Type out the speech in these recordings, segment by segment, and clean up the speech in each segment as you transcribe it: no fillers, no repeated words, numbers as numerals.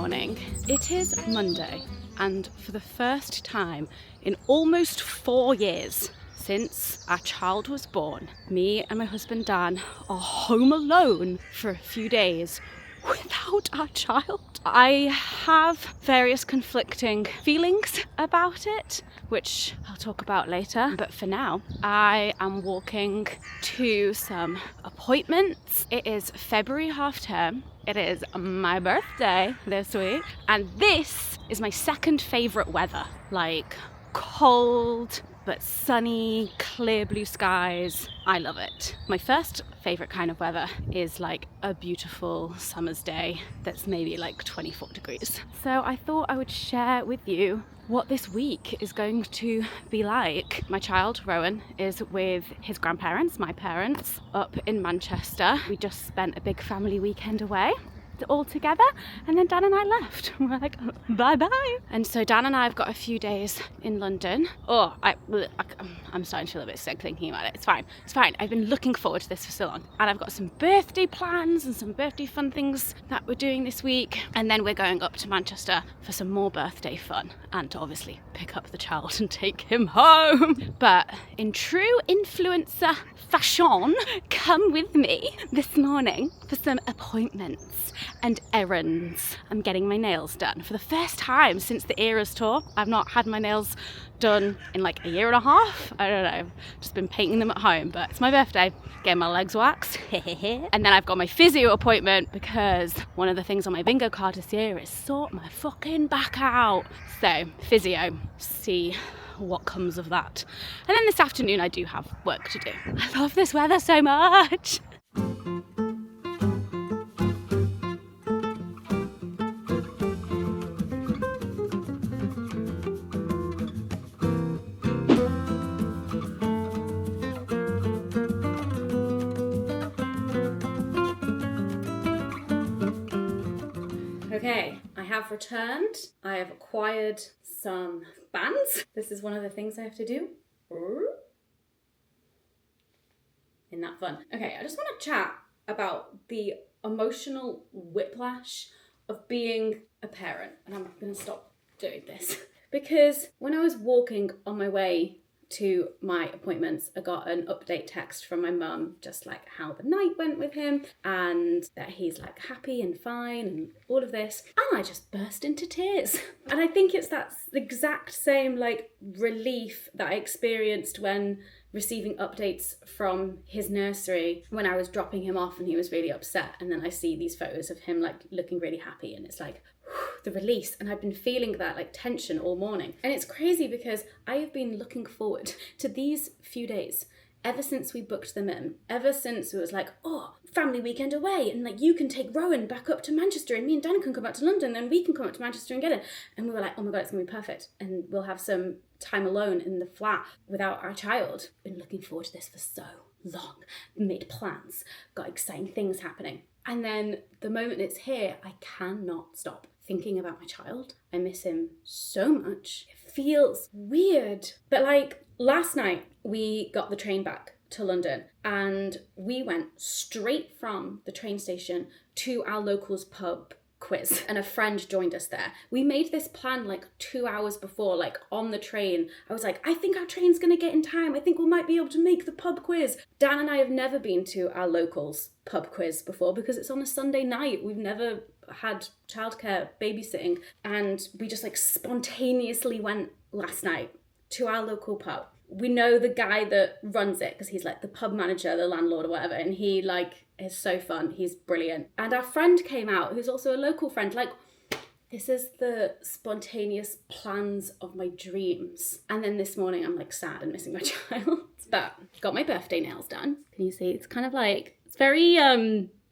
morning. It is Monday, and for the first time in almost 4 years since our child was born, me and my husband Dan are home alone for a few days without our child. I have various conflicting feelings about it, which I'll talk about later. But for now, I am walking to some appointments. It is February half term. It is my birthday this week. And this is my second favourite weather. Like cold, but sunny, clear blue skies. I love it. My first favourite kind of weather is like a beautiful summer's day that's maybe like 24 degrees. So I thought I would share with you what this week is going to be like. My child, Rowan, is with his grandparents, my parents, up in Manchester. We just spent a big family weekend away all together, and then Dan and I left. We're like, bye-bye. And so Dan and I have got a few days in London. I'm starting to feel a bit sick thinking about it. It's fine. I've been looking forward to this for so long, and I've got some birthday plans and some birthday fun things that we're doing this week, and then we're going up to Manchester for some more birthday fun and to obviously pick up the child and take him home. But in true influencer fashion, come with me this morning for some appointments and errands. I'm getting my nails done for the first time since the Eras tour. I've not had my nails done in like a year and a half. I don't know, just been painting them at home, but it's my birthday, getting my legs waxed. And then I've got my physio appointment because one of the things on my bingo card this year is sort my fucking back out. So physio, see what comes of that. And then this afternoon I do have work to do. I love this weather so much. Okay, I have returned. I have acquired some bands. This is one of the things I have to do. Isn't that fun? Okay, I just want to chat about the emotional whiplash of being a parent. And I'm going to stop doing this. Because when I was walking on my way to my appointments, I got an update text from my mum, just like how the night went with him and that he's like happy and fine and all of this. And I just burst into tears. And I think it's that exact same like relief that I experienced when receiving updates from his nursery when I was dropping him off and he was really upset. And then I see these photos of him like looking really happy and it's like, the release. And I've been feeling that like tension all morning. And it's crazy because I have been looking forward to these few days ever since we booked them in, ever since it was like, oh, family weekend away, and like you can take Rowan back up to Manchester and me and Dan can come back to London and we can come up to Manchester and get it. And we were like, oh my God, it's gonna be perfect. And we'll have some time alone in the flat without our child. Been looking forward to this for so long. Made plans, got exciting things happening. And then the moment it's here, I cannot stop thinking about my child. I miss him so much. It feels weird. But like last night, we got the train back to London and we went straight from the train station to our locals pub quiz, and a friend joined us there. We made this plan like 2 hours before, like on the train. I was like, I think our train's gonna get in time. I think we might be able to make the pub quiz. Dan and I have never been to our locals pub quiz before because it's on a Sunday night. We've never had childcare babysitting, and we just like spontaneously went last night to our local pub. We know the guy that runs it because he's like the pub manager, the landlord or whatever, and he like is so fun. He's brilliant. And our friend came out who's also a local friend, like, this is the spontaneous plans of my dreams. And then this morning I'm like sad and missing my child. But got my birthday nails done. Can you see? It's kind of like, it's very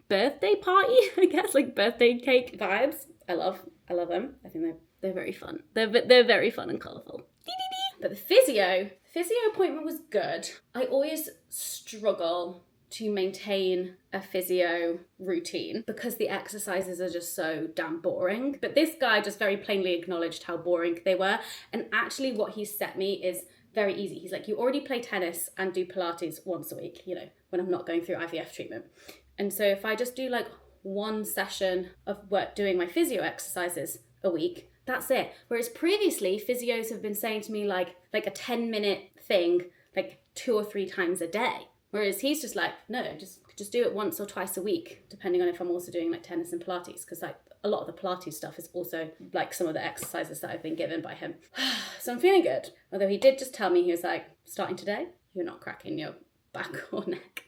birthday party, I guess, like birthday cake vibes. I love them. I think they're very fun. They're very fun and colourful. But the physio appointment was good. I always struggle to maintain a physio routine because the exercises are just so damn boring. But this guy just very plainly acknowledged how boring they were. And actually what he set me is very easy. He's like, you already play tennis and do Pilates once a week, you know, when I'm not going through IVF treatment. And so if I just do like one session of work doing my physio exercises a week. That's it. Whereas previously, physios have been saying to me like a 10-minute thing, like 2 or 3 times a day. Whereas he's just like, no, just do it once or twice a week, depending on if I'm also doing like tennis and Pilates, because like a lot of the Pilates stuff is also like some of the exercises that I've been given by him. So I'm feeling good. Although he did just tell me, he was like, starting today, you're not cracking your back or neck.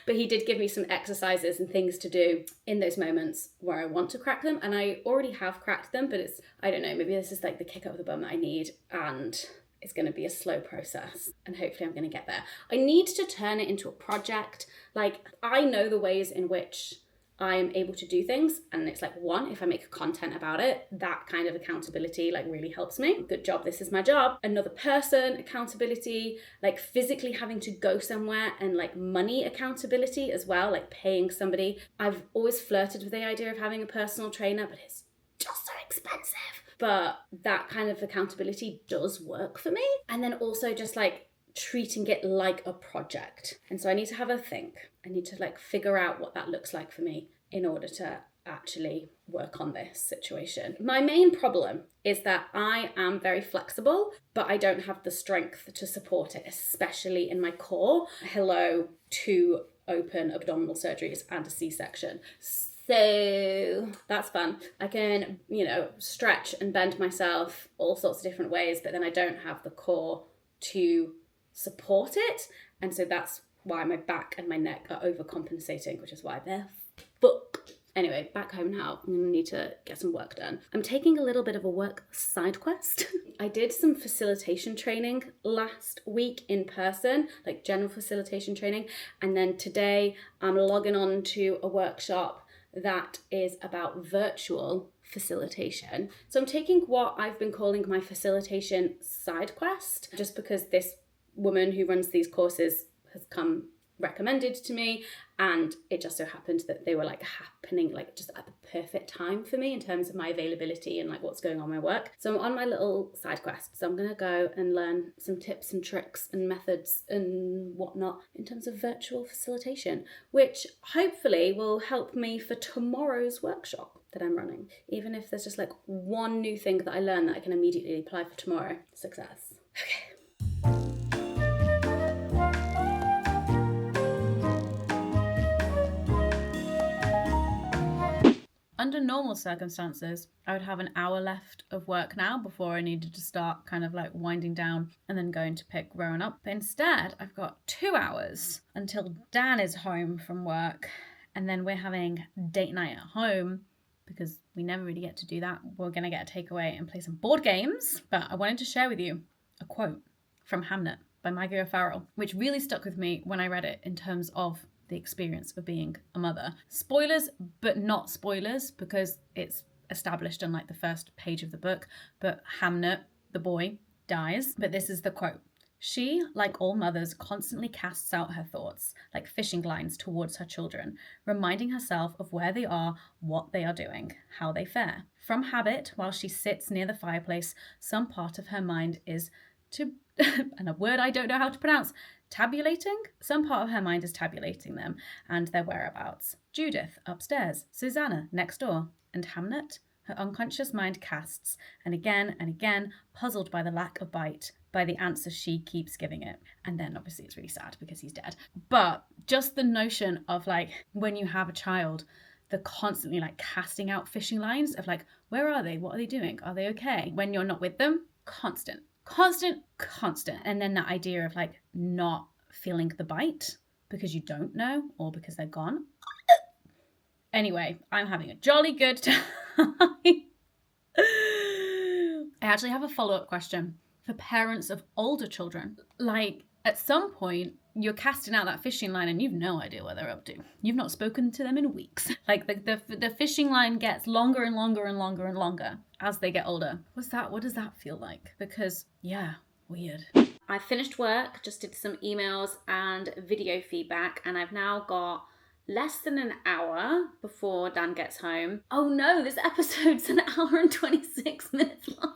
But he did give me some exercises and things to do in those moments where I want to crack them. And I already have cracked them, but it's, I don't know, maybe this is like the kick up the bum that I need. And it's going to be a slow process, and hopefully I'm going to get there. I need to turn it into a project. Like, I know the ways in which I'm able to do things, and it's like, one, if I make content about it, that kind of accountability like really helps me. Good job, this is my job. Another person accountability, like physically having to go somewhere, and like money accountability as well, like paying somebody. I've always flirted with the idea of having a personal trainer, but it's just so expensive. But that kind of accountability does work for me. And then also just like treating it like a project. And so I need to have a think. I need to like figure out what that looks like for me in order to actually work on this situation. My main problem is that I am very flexible, but I don't have the strength to support it, especially in my core. Hello to open abdominal surgeries and a C-section. So that's fun. I can, stretch and bend myself all sorts of different ways, but then I don't have the core to support it. And so that's why my back and my neck are overcompensating, which is why they're fucked. Anyway, back home now. I'm going to need to get some work done. I'm taking a little bit of a work side quest. I did some facilitation training last week in person, like general facilitation training. And then today I'm logging on to a workshop that is about virtual facilitation. So I'm taking what I've been calling my facilitation side quest, just because this woman who runs these courses has come recommended to me, and it just so happened that they were like happening like just at the perfect time for me in terms of my availability and like what's going on in my work. So I'm on my little side quest. So I'm gonna go and learn some tips and tricks and methods and whatnot in terms of virtual facilitation, which hopefully will help me for tomorrow's workshop that I'm running. Even if there's just like one new thing that I learn that I can immediately apply for tomorrow. Success. Okay. Under normal circumstances, I would have an hour left of work now before I needed to start kind of like winding down and then going to pick Rowan up. But instead, I've got 2 hours until Dan is home from work, and then we're having date night at home because we never really get to do that. We're going to get a takeaway and play some board games. But I wanted to share with you a quote from Hamnet by Maggie O'Farrell, which really stuck with me when I read it in terms of the experience of being a mother. Spoilers, but not spoilers, because it's established on like the first page of the book, but Hamnet, the boy, dies. But this is the quote. She, like all mothers, constantly casts out her thoughts, like fishing lines towards her children, reminding herself of where they are, what they are doing, how they fare. From habit, while she sits near the fireplace, some part of her mind is and a word I don't know how to pronounce, tabulating? Some part of her mind is tabulating them and their whereabouts. Judith, upstairs. Susanna, next door. And Hamnet? Her unconscious mind casts, and again, puzzled by the lack of bite, by the answer she keeps giving it. And then obviously it's really sad because he's dead. But just the notion of like, when you have a child, the constantly like casting out fishing lines of like, where are they? What are they doing? Are they okay? When you're not with them, constant. And then that idea of like not feeling the bite because you don't know or because they're gone. Anyway, I'm having a jolly good time. I actually have a follow-up question for parents of older children. Like, at some point, you're casting out that fishing line and you've no idea what they're up to. You've not spoken to them in weeks. Like, the fishing line gets longer and longer and longer and longer as they get older. What does that feel like? Because, yeah, weird. I finished work, just did some emails and video feedback, and I've now got less than an hour before Dan gets home. Oh no, this episode's an hour and 26 minutes long.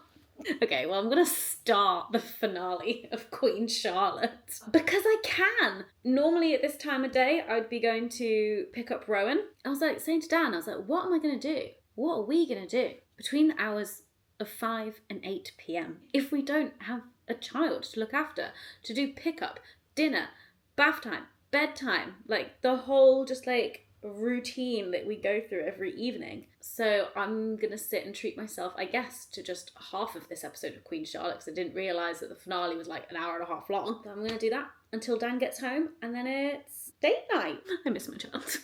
Okay, well, I'm gonna start the finale of Queen Charlotte because I can. Normally at this time of day, I'd be going to pick up Rowan. I was like saying to Dan, I was like, what am I gonna do? What are we gonna do between the hours of 5 and 8 p.m. if we don't have a child to look after, to do pickup, dinner, bath time, bedtime, like the whole just like routine that we go through every evening. So I'm gonna sit and treat myself, I guess, to just half of this episode of Queen Charlotte because I didn't realise that the finale was like an hour and a half long. So I'm gonna do that until Dan gets home and then it's date night. I miss my child.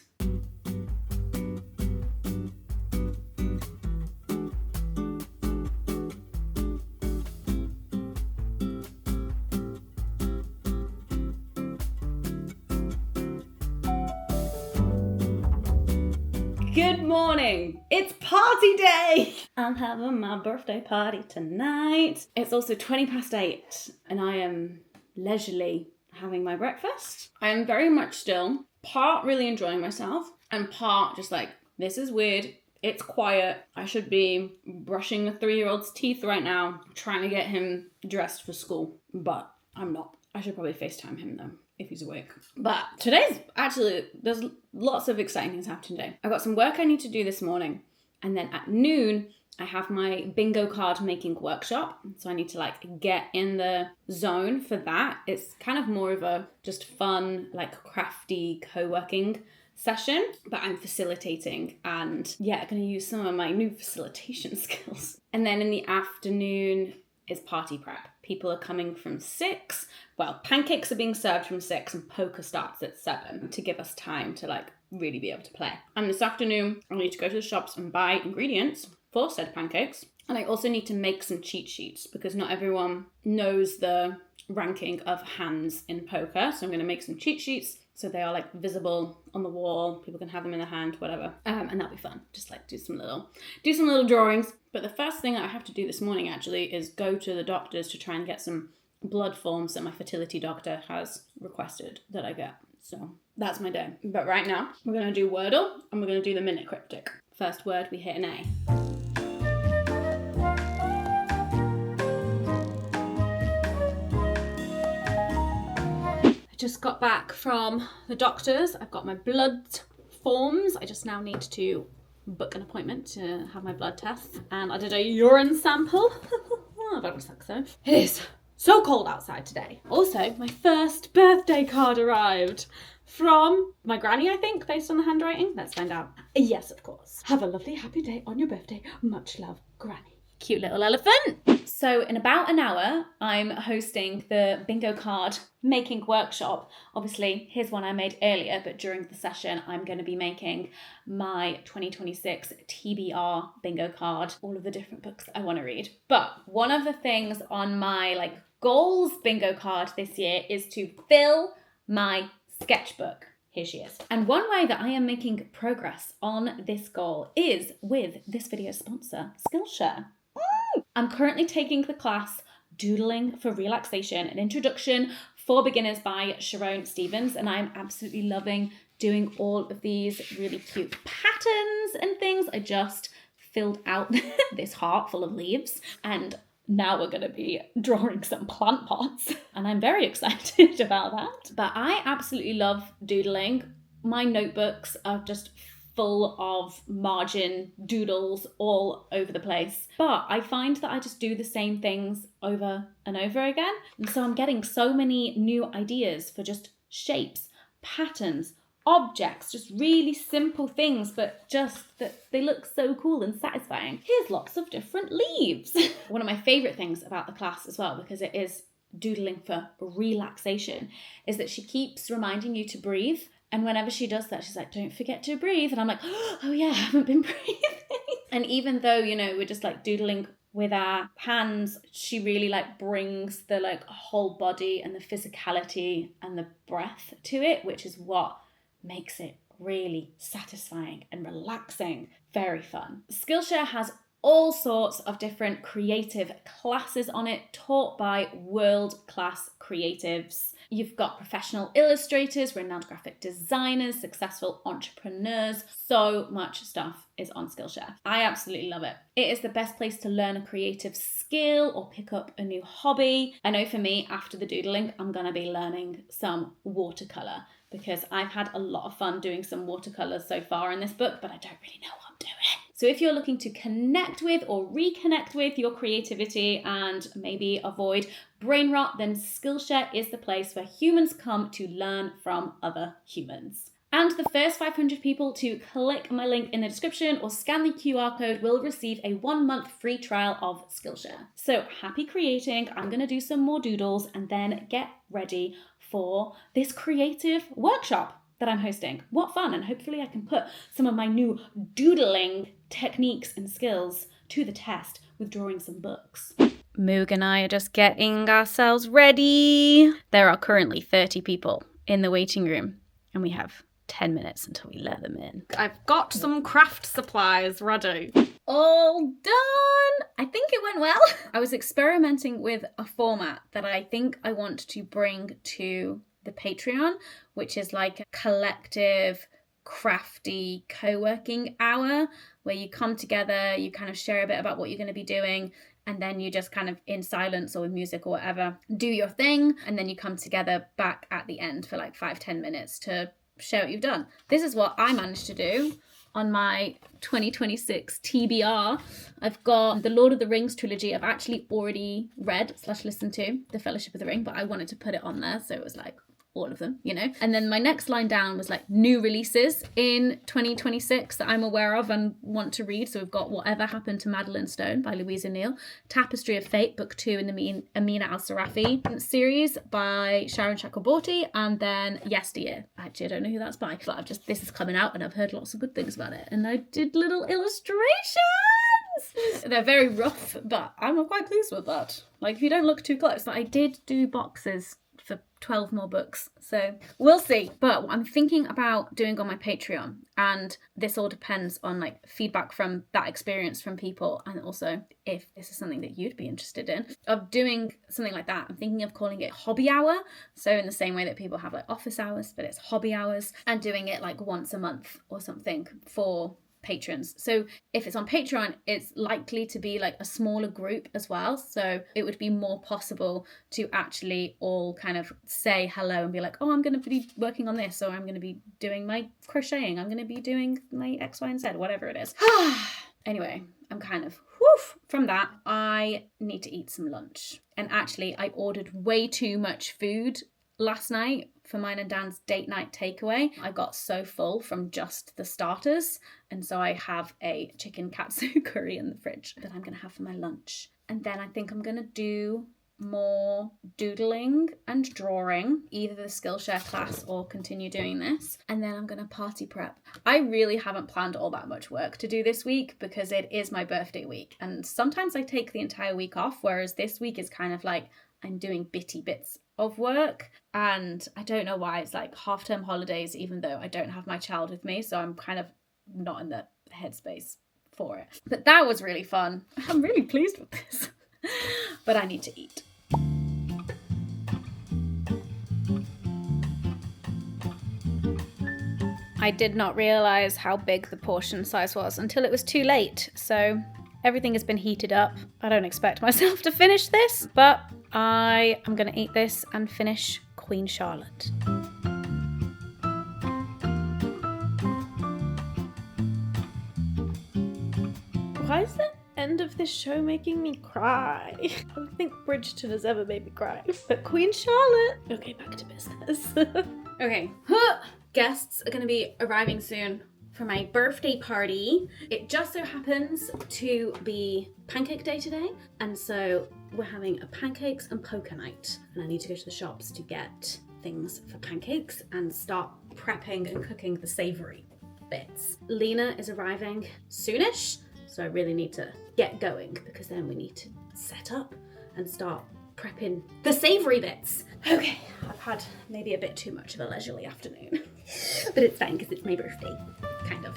Good morning! It's party day! I'm having my birthday party tonight. It's also 20 past 8 and I am leisurely having my breakfast. I am very much still part really enjoying myself and part just like, this is weird. It's quiet. I should be brushing a 3-year-old's teeth right now, trying to get him dressed for school, but I'm not. I should probably FaceTime him though, if he's awake. But today's actually, there's lots of exciting things happening today. I've got some work I need to do this morning. And then at noon, I have my bingo card making workshop. So I need to like get in the zone for that. It's kind of more of a just fun, like crafty co-working session, but I'm facilitating and yeah, going to use some of my new facilitation skills. And then in the afternoon is party prep. People are coming from 6. Well, pancakes are being served from 6 and poker starts at 7 to give us time to like really be able to play. And this afternoon, I need to go to the shops and buy ingredients for said pancakes. And I also need to make some cheat sheets because not everyone knows the ranking of hands in poker. So I'm going to make some cheat sheets so they are like visible on the wall. People can have them in their hand, whatever. And that'll be fun. Just like do some little drawings. But the first thing that I have to do this morning actually is go to the doctor's to try and get some blood forms that my fertility doctor has requested that I get. So that's my day. But right now we're going to do Wordle and we're going to do the minute cryptic. First word, we hit an A. Just got back from the doctor's. I've got my blood forms. I just now need to book an appointment to have my blood test. And I did a urine sample. I don't think so. It is so cold outside today. Also, my first birthday card arrived from my granny, I think, based on the handwriting. Let's find out. Yes, of course. Have a lovely, happy day on your birthday. Much love, Granny. Cute little elephant. So in about an hour, I'm hosting the bingo card making workshop. Obviously, here's one I made earlier, but during the session, I'm going to be making my 2026 TBR bingo card, all of the different books that I want to read. But one of the things on my like goals bingo card this year is to fill my sketchbook. Here she is. And one way that I am making progress on this goal is with this video's sponsor, Skillshare. I'm currently taking the class Doodling for Relaxation, an introduction for beginners by Sharon Stevens, and I'm absolutely loving doing all of these really cute patterns and things. I just filled out this heart full of leaves, and now we're going to be drawing some plant pots, and I'm very excited about that. But I absolutely love doodling. My notebooks are just full of margin doodles all over the place. But I find that I just do the same things over and over again. And so I'm getting so many new ideas for just shapes, patterns, objects, just really simple things, but just that they look so cool and satisfying. Here's lots of different leaves. One of my favorite things about the class as well, because it is doodling for relaxation, is that she keeps reminding you to breathe. And whenever she does that, she's like, don't forget to breathe. And I'm like, oh yeah, I haven't been breathing. And even though, you know, we're just like doodling with our hands, she really like brings the like whole body and the physicality and the breath to it, which is what makes it really satisfying and relaxing. Very fun. Skillshare has all sorts of different creative classes on it, taught by world-class creatives. You've got professional illustrators, renowned graphic designers, successful entrepreneurs. So much stuff is on Skillshare. I absolutely love it. It is the best place to learn a creative skill or pick up a new hobby. I know for me, after the doodling, I'm going to be learning some watercolour because I've had a lot of fun doing some watercolours so far in this book, but I don't really know what I'm doing. So if you're looking to connect with or reconnect with your creativity and maybe avoid brain rot, then Skillshare is the place where humans come to learn from other humans. And the first 500 people to click my link in the description or scan the QR code will receive a 1-month free trial of Skillshare. So happy creating. I'm going to do some more doodles and then get ready for this creative workshop that I'm hosting. What fun. And hopefully I can put some of my new doodling techniques and skills to the test with drawing some books. Moog and I are just getting ourselves ready. There are currently 30 people in the waiting room and we have 10 minutes until we let them in. I've got some craft supplies ready. All done! I think it went well. I was experimenting with a format that I think I want to bring to the Patreon, which is like a collective, crafty co-working hour where you come together, you kind of share a bit about what you're going to be doing, and then you just kind of in silence or with music or whatever, do your thing, and then you come together back at the end for like 5-10 minutes to share what you've done. This is what I managed to do on my 2026 TBR. I've got the Lord of the Rings trilogy. I've actually already read / listened to The Fellowship of the Ring, but I wanted to put it on there, so it was like all of them, you know. And then my next line down was like new releases in 2026 that I'm aware of and want to read. So we've got Whatever Happened to Madeline Stone by Louisa Neal, Tapestry of Fate, book 2 in the Amina Al-Sarafi series by Sharon Chakraborty, and then Yesteryear. Actually, I don't know who that's by, but this is coming out and I've heard lots of good things about it. And I did little illustrations. They're very rough, but I'm quite pleased with that. Like, if you don't look too close. But I did do boxes for 12 more books, so we'll see. But what I'm thinking about doing on my Patreon, and this all depends on like feedback from that experience from people, and also if this is something that you'd be interested in, of doing something like that. I'm thinking of calling it hobby hour, so in the same way that people have like office hours, but it's hobby hours, and doing it like once a month or something for patrons. So if it's on Patreon, it's likely to be like a smaller group as well, so it would be more possible to actually all kind of say hello and be like, oh, I'm going to be working on this, or I'm going to be doing my crocheting, I'm going to be doing my X, Y, and Z, whatever it is. Anyway, I'm kind of from that. I need to eat some lunch, and actually I ordered way too much food last night for mine and Dan's date night takeaway. I got so full from just the starters, and so I have a chicken katsu curry in the fridge that I'm going to have for my lunch. And then I think I'm going to do more doodling and drawing, either the Skillshare class or continue doing this. And then I'm going to party prep. I really haven't planned all that much work to do this week because it is my birthday week, and sometimes I take the entire week off, whereas this week is kind of like I'm doing bitty bits of work, and I don't know why. It's like half-term holidays, even though I don't have my child with me, so I'm kind of not in the headspace for it. But that was really fun. I'm really pleased with this. But I need to eat. I did not realise how big the portion size was until it was too late, so everything has been heated up. I don't expect myself to finish this, but I am going to eat this and finish Queen Charlotte. Why is the end of this show making me cry? I don't think Bridgerton has ever made me cry, but Queen Charlotte. Okay, back to business. Okay, guests are going to be arriving soon for my birthday party. It just so happens to be pancake day today, and so we're having a pancakes and poker night, and I need to go to the shops to get things for pancakes and start prepping and cooking the savoury bits. Leena is arriving soonish, so I really need to get going because then we need to set up and start prepping the savoury bits. Okay, I've had maybe a bit too much of a leisurely afternoon, but it's fine because it's my birthday, kind of.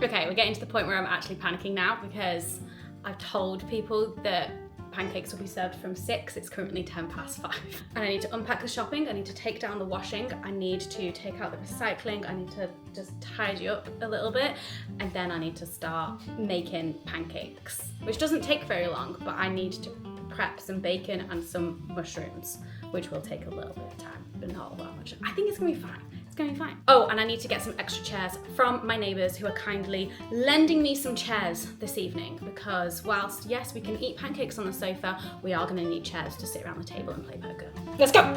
Okay, we're getting to the point where I'm actually panicking now because I've told people that pancakes will be served from 6. It's currently 5:10. And I need to unpack the shopping, I need to take down the washing, I need to take out the recycling, I need to just tidy up a little bit, and then I need to start making pancakes, which doesn't take very long, but I need to prep some bacon and some mushrooms, which will take a little bit of time, but not that much. I think it's gonna be fine. It's gonna be fine. Oh, and I need to get some extra chairs from my neighbours who are kindly lending me some chairs this evening, because whilst, yes, we can eat pancakes on the sofa, we are gonna need chairs to sit around the table and play poker. Let's go!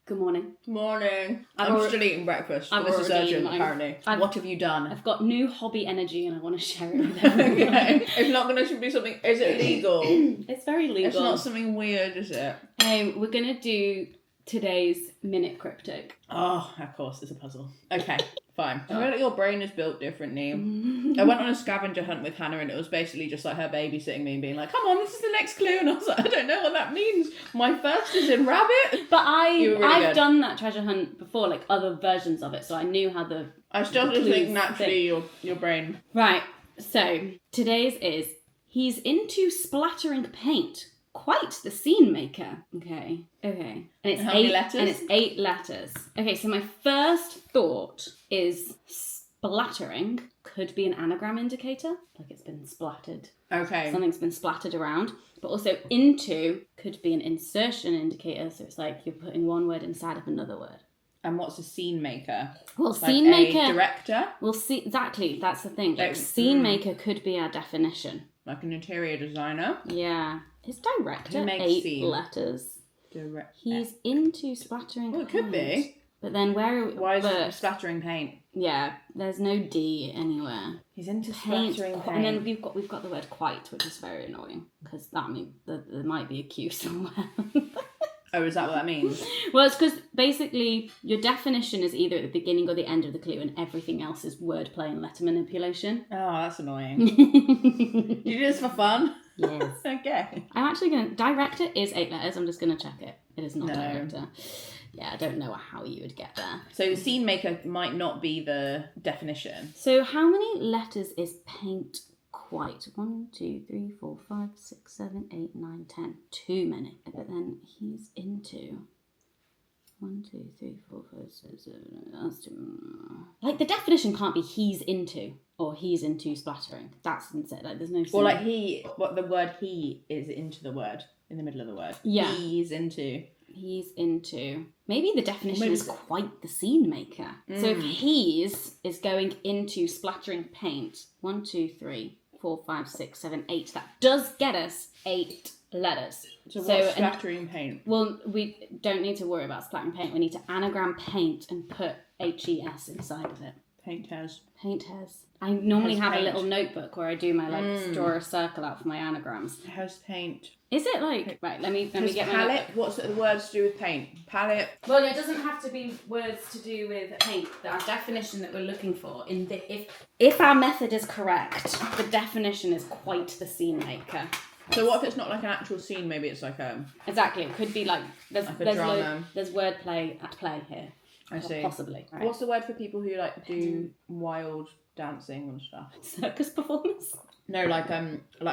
Good morning. Morning. I'm still eating breakfast. This is urgent, apparently. What have you done? I've got new hobby energy and I want to share it with everyone. Okay. It's not going to be something... Is it legal? It's very legal. It's not something weird, is it? We're going to do today's Minute Cryptic. Oh, of course, it's a puzzle. Okay, fine. I feel like your brain is built differently. I went on a scavenger hunt with Hannah and it was basically just like her babysitting me and being like, come on, this is the next clue. And I was like, I don't know what that means. My first is in rabbit. But I've done that treasure hunt before, like other versions of it, so I knew how the... I still just think naturally your brain... Right, so today's is, he's into splattering paint. Quite the scene maker. Okay. And it's How many letters? And it's 8 letters. Okay, so my first thought is splattering could be an anagram indicator, like it's been splattered. Okay. Something's been splattered around. But also into could be an insertion indicator, so it's like you're putting one word inside of another word. And what's a scene maker? Well, like scene maker... a director? Well, see, exactly, that's the thing. Like, scene maker could be our definition. Like an interior designer? Yeah. His director, Who makes 8 scene? letters. Director. He's into splattering Well, it paint. could be. But then Why is it splattering paint? Yeah, there's no D anywhere. He's into Paint, splattering paint. and then we've got the word quite, which is very annoying because that means there might be a Q somewhere. Oh, is that what that means? Well, it's because basically your definition is either at the beginning or the end of the clue, and everything else is wordplay and letter manipulation. Oh, that's annoying. You do this for fun? Yes. Okay. I'm actually going to... Director is 8 letters. I'm just going to check it. It is not No. director. Yeah, I don't know how you would get there. So the scene maker might not be the definition. So how many letters is paint quite? 1, 2, 3, 4, 5, 6, 7, 8, 9, 10. Too many. But then he's into... 1, 2, 3, 4, 5, 6, 7, 8. That's too... Like, the definition can't be he's into or he's into splattering. That's insane. Like, there's no... Or like the word he is into the word, in the middle of the word. Yeah. He's into... He's into... Maybe the definition is quite the scene maker. So if he's is going into splattering paint, 1, 2, 3, 4, 5, 6, 7, 8. That does get us 8 letters. So what's splattering paint? Well, we don't need to worry about splattering paint. We need to anagram paint and put HES inside of it. Paint has. I normally have paint. a little notebook where I do my draw a circle out for my anagrams. Has paint. Is it like... Right, let me get my... Palette? What's the words to do with paint? Palette. Well, it doesn't have to be words to do with paint. Our definition that we're looking for, if our method is correct, the definition is quite the scene maker. So what if it's not like an actual scene? Maybe it's like a... Exactly. It could be like... There's drama. There's wordplay at play here. I see. Possibly. Right. What's the word for people who like do wild dancing and stuff? Circus performance? No, like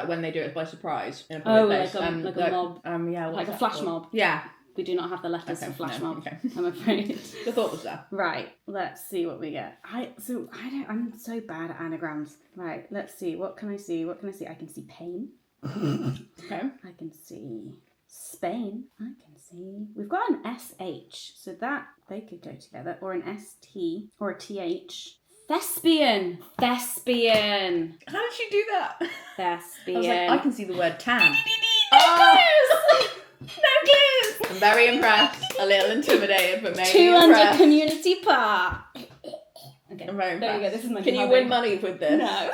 when they do it by surprise in a public place. Like a mob. Yeah. Like a flash mob. Yeah. We do not have the letters for flash mob. Okay. I'm afraid. The thought was there. Right. Let's see what we get. I'm so bad at anagrams. Right. Let's see. What can I see? I can see pain. Okay. I can see Spain. I can see... We've got an SH, so that they could go together. Or an ST or a TH. Thespian. Thespian. How did she do that? Thespian. I was like, I can see the word tan. Oh! No clues! I'm very impressed. A little intimidated, but maybe 200 impressed. Community Park. Okay. I'm very impressed. There you go. This is my Can you win money with this? No.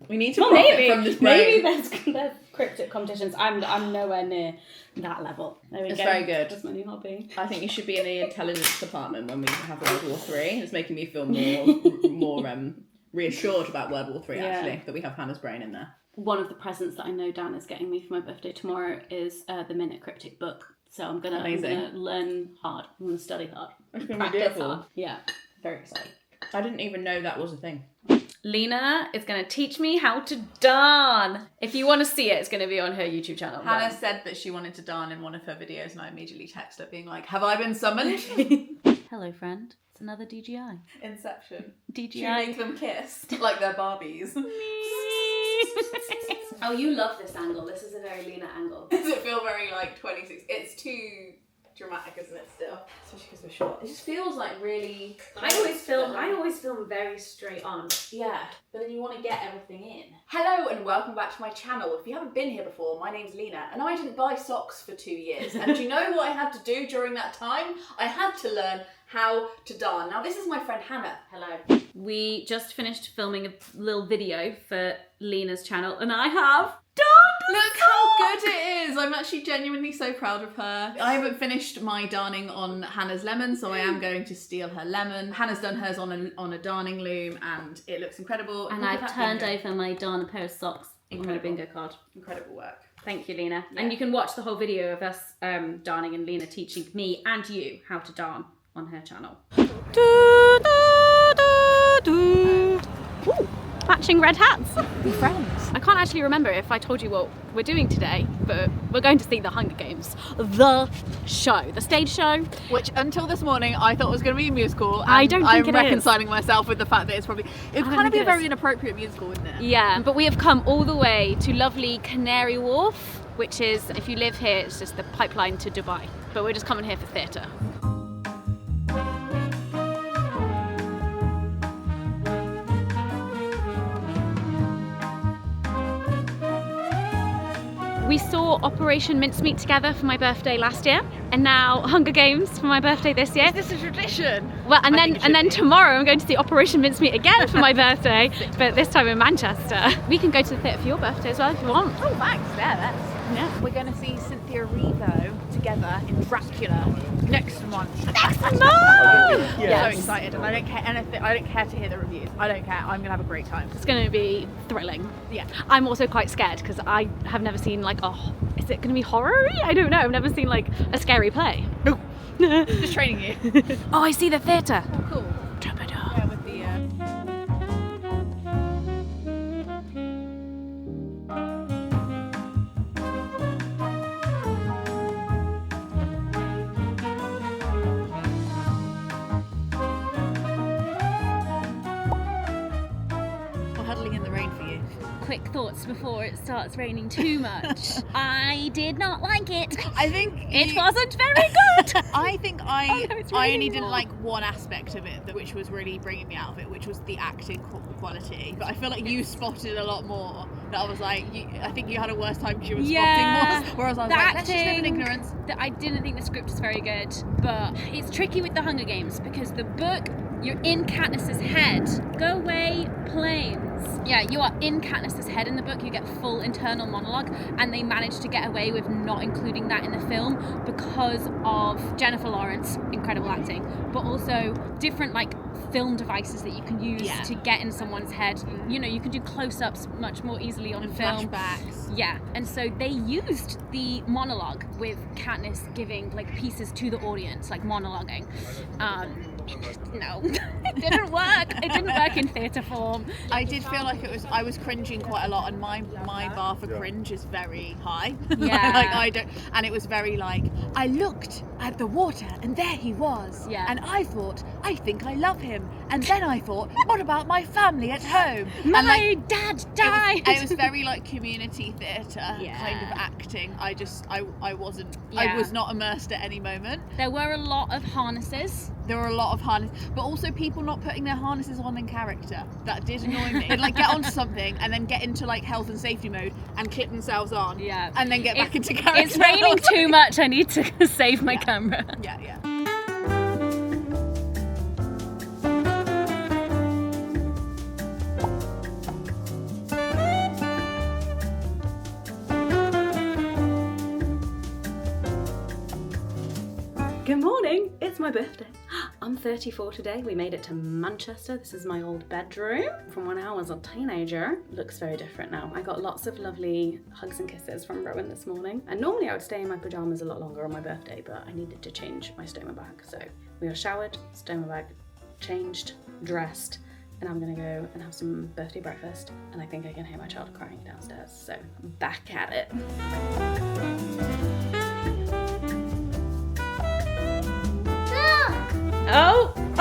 We need to profit from this brain. Maybe there's cryptic competitions. I'm nowhere near that level. There we It's go. very good. That's my new hobby. I think you should be in the intelligence department when we have World War III. It's making me feel more reassured about World War III, actually, that we have Hannah's brain in there. One of the presents that I know Dan is getting me for my birthday tomorrow is the Minute Cryptic book. So I'm gonna learn hard. I'm gonna study hard. It's gonna be beautiful. Hard. Yeah, very excited. I didn't even know that was a thing. Leena is going to teach me how to darn. If you want to see it, it's going to be on her YouTube channel. Hannah said that she wanted to darn in one of her videos, and I immediately texted her being like, have I been summoned? Hello, friend. It's another DGI. Inception. DGI. Do you make them kiss? Like they're Barbies. Oh, you love this angle. This is a very Leena angle. Does it feel very like 26? It's too dramatic, isn't it, still? Especially because we're short. It just feels like really... I always film very straight on. Yeah, but then you want to get everything in. Hello and welcome back to my channel. If you haven't been here before, my name's Leena and I didn't buy socks for 2 years. And do you know what I had to do during that time? I had to learn how to darn. Now this is my friend Hannah. Hello. We just finished filming a little video for Leena's channel and I have darned. Look how good it is! I'm actually genuinely so proud of her. I haven't finished my darning on Hannah's lemon, so I am going to steal her lemon. Hannah's done hers on a darning loom and it looks incredible. And I've turned over my darn pair of socks on my bingo card. Incredible work. Thank you, Leena. Yeah. And you can watch the whole video of us darning and Leena teaching me and you how to darn on her channel. Ooh, matching red hats. We're friends. I can't actually remember if I told you what we're doing today, but we're going to see The Hunger Games, the show, the stage show. Which until this morning I thought was going to be a musical. And I don't think I'm reconciling myself with the fact that it would kind of be a very inappropriate musical, wouldn't it? Yeah, but we have come all the way to lovely Canary Wharf, which is, if you live here, it's just the pipeline to Dubai. But we're just coming here for theatre. We saw Operation Mincemeat together for my birthday last year, and now Hunger Games for my birthday this year. Is this a tradition? Well, and then tomorrow I'm going to see Operation Mincemeat again for my birthday, but this time in Manchester. We can go to the theatre for your birthday as well if you want. Oh, thanks. Yeah. We're going to see Cynthia Erivo together in Dracula next month. Next month! Yeah, so excited, and I don't care anything. I don't care to hear the reviews. I don't care. I'm gonna have a great time. It's going to be thrilling. Yeah. I'm also quite scared because I have never seen is it going to be horror-y? I don't know. I've never seen like a scary play. Nope. Just training you. Oh, I see the theatre. Oh, cool. Yeah, with the. Huddling in the rain for you. Quick thoughts before it starts raining too much. I did not like it. I think It wasn't very good. I think I it's only raining didn't more. like one aspect of it, which was really bringing me out of it, which was the acting quality. But I feel like you spotted a lot more. That I was like, I think you had a worse time because you were spotting more. Whereas I was like, let's just live in ignorance. I didn't think the script was very good, but it's tricky with The Hunger Games because the book, you're in Katniss's head. Go away, planes. Yeah, you are in Katniss's head in the book. You get full internal monologue, and they managed to get away with not including that in the film because of Jennifer Lawrence, incredible acting, but also different film devices that you can use to get in someone's head. You know, you can do close-ups much more easily on film. Flashbacks. Yeah, and so they used the monologue with Katniss giving pieces to the audience, monologuing. No, it didn't work. It didn't work in theatre form. I did feel like I was cringing quite a lot, and my bar for cringe is very high. Yeah. And it was very I looked at the water and there he was. Yeah. And I thought, I think I love him. And then I thought, what about my family at home? My dad died. It was very like community theatre kind of acting. I wasn't, I was not immersed at any moment. There were a lot of harnesses. There were a lot of harnesses, but also people not putting their harnesses on in character. That did annoy me. They'd like get onto something and then get into like health and safety mode and clip themselves on. Yeah. And then get back into character. It's raining too much. I need to save my camera. Yeah. Good morning, it's my birthday. I'm 34 today. We made it to Manchester. This is my old bedroom from when I was a teenager. Looks very different now. I got lots of lovely hugs and kisses from Rowan this morning. And normally I would stay in my pajamas a lot longer on my birthday, but I needed to change my stoma bag. So we are showered, stoma bag, changed, dressed, and I'm gonna go and have some birthday breakfast. And I think I can hear my child crying downstairs. So back at it.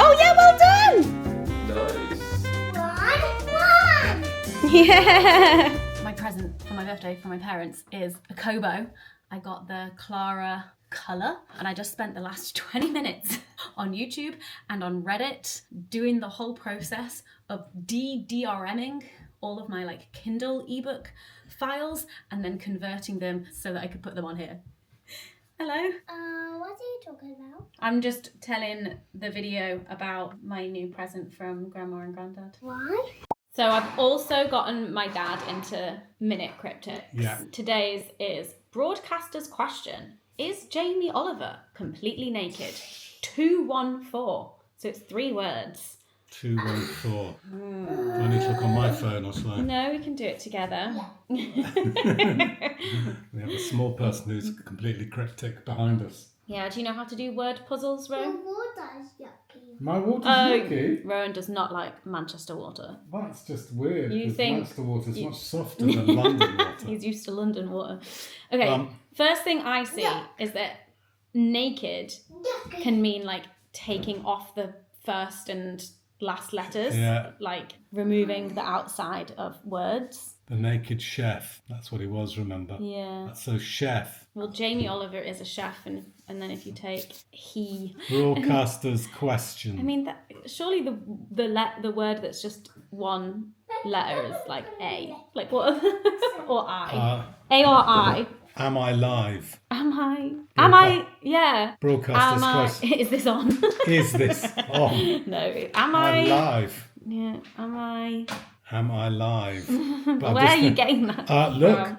Oh yeah, well done! Nice. One. Yeah! My present for my birthday from my parents is a Kobo. I got the Clara colour, and I just spent the last 20 minutes on YouTube and on Reddit doing the whole process of DRMing all of my like Kindle ebook files and then converting them so that I could put them on here. Hello. What are you talking about? I'm just telling the video about my new present from Grandma and Granddad. Why? So I've also gotten my dad into Minute Cryptics. Yeah. Today's is Broadcaster's Question. Is Jamie Oliver completely naked? 214. So it's 3 words. 214. Do I need to look on my phone or something? No, we can do it together. We have a small person who's completely cryptic behind us. Yeah, do you know how to do word puzzles, Your Rowan? water is yucky. My water's yucky? Rowan does not like Manchester water. That's just weird. You because think- Manchester water's much softer than London water. He's used to London water. Okay, first thing I see is that naked can mean like taking off the first and last letters, like removing the outside of words. The naked chef. That's what he was, remember? Yeah. So chef. Well, Jamie Oliver is a chef, and then if you take he. Broadcaster's question. I mean, surely the word that's just one letter is like A. Like what? Or I. A or I. Am I live? Am I? Yeah. Broadcaster's question. Is this on? Is this on? No. Am I? Live. Yeah. Am I? Am I live? But Where are you getting that? Look.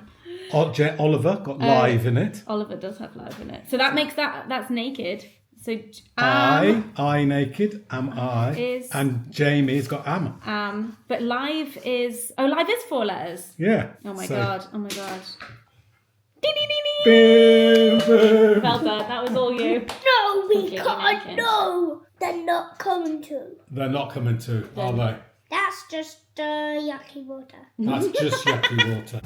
Oliver got live in it. Oliver does have live in it. So that makes that's naked. So I naked, am I? Is, and Jamie's got am. But live is 4 letters. Yeah. Oh my god. Ding, ding, ding, ding. Boom, boom. Well done. That was all you. No, we Completely can't. naked. No, they're not coming to. They're not coming to, are they? That's just yucky water. That's just yucky water.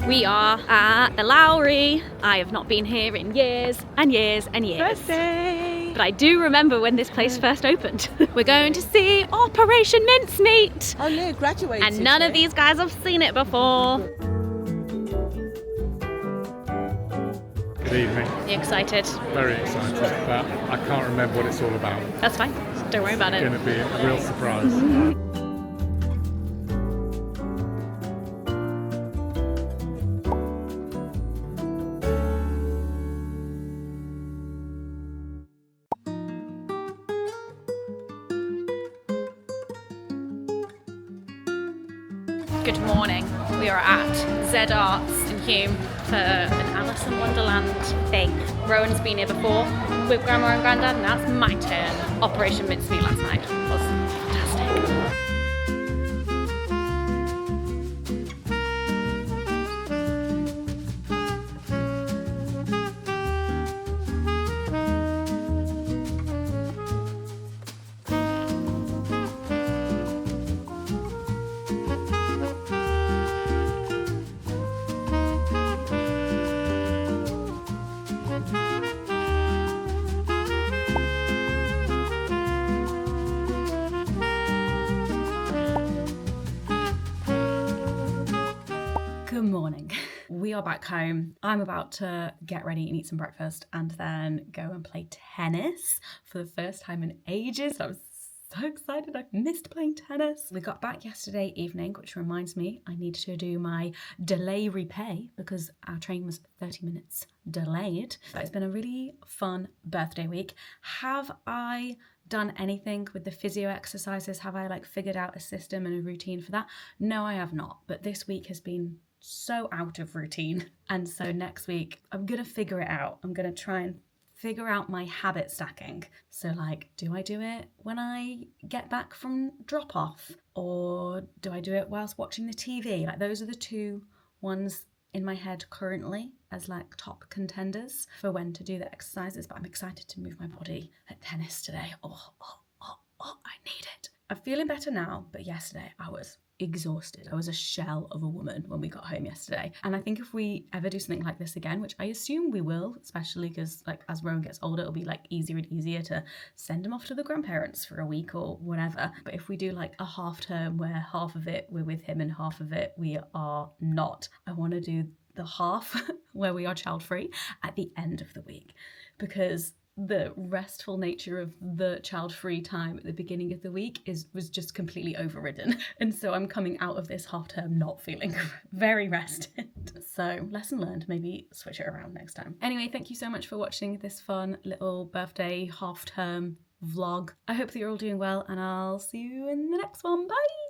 We are at the Lowry. I have not been here in years and years and years. Birthday! But I do remember when this place first opened. We're going to see Operation Mincemeat. Oh no, graduated. And none of these guys have seen it before. evening. You excited? Very excited, but I can't remember what it's all about. That's fine. Don't worry about It's it. going to be a real surprise. Good morning. We are at Z Arts in Hume for an Alice in Wonderland thing. Rowan's been here before with Grandma and Grandad, and now it's my turn. Operation Mincemeat last night was fantastic. Good morning. We are back home. I'm about to get ready and eat some breakfast and then go and play tennis for the first time in ages. I'm so excited. I've missed playing tennis. We got back yesterday evening, which reminds me I need to do my delay repay because our train was 30 minutes delayed. But it's been a really fun birthday week. Have I done anything with the physio exercises? Have I figured out a system and a routine for that? No, I have not. But this week has been so out of routine. And so next week, I'm going to figure it out. I'm going to try and figure out my habit stacking. So do I do it when I get back from drop off? Or do I do it whilst watching the TV? Those are the two ones in my head currently as top contenders for when to do the exercises. But I'm excited to move my body at tennis today. Oh, I need it. I'm feeling better now, but yesterday I was exhausted. I was a shell of a woman when we got home yesterday. And I think if we ever do something like this again, which I assume we will, especially because as Rowan gets older, it'll be easier and easier to send him off to the grandparents for a week or whatever. But if we do a half term where half of it we're with him and half of it we are not, I want to do the half where we are child free at the end of the week, because the restful nature of the child-free time at the beginning of the week was just completely overridden. And so I'm coming out of this half term not feeling very rested. So lesson learned, maybe switch it around next time. Anyway, thank you so much for watching this fun little birthday half term vlog. I hope that you're all doing well and I'll see you in the next one. Bye!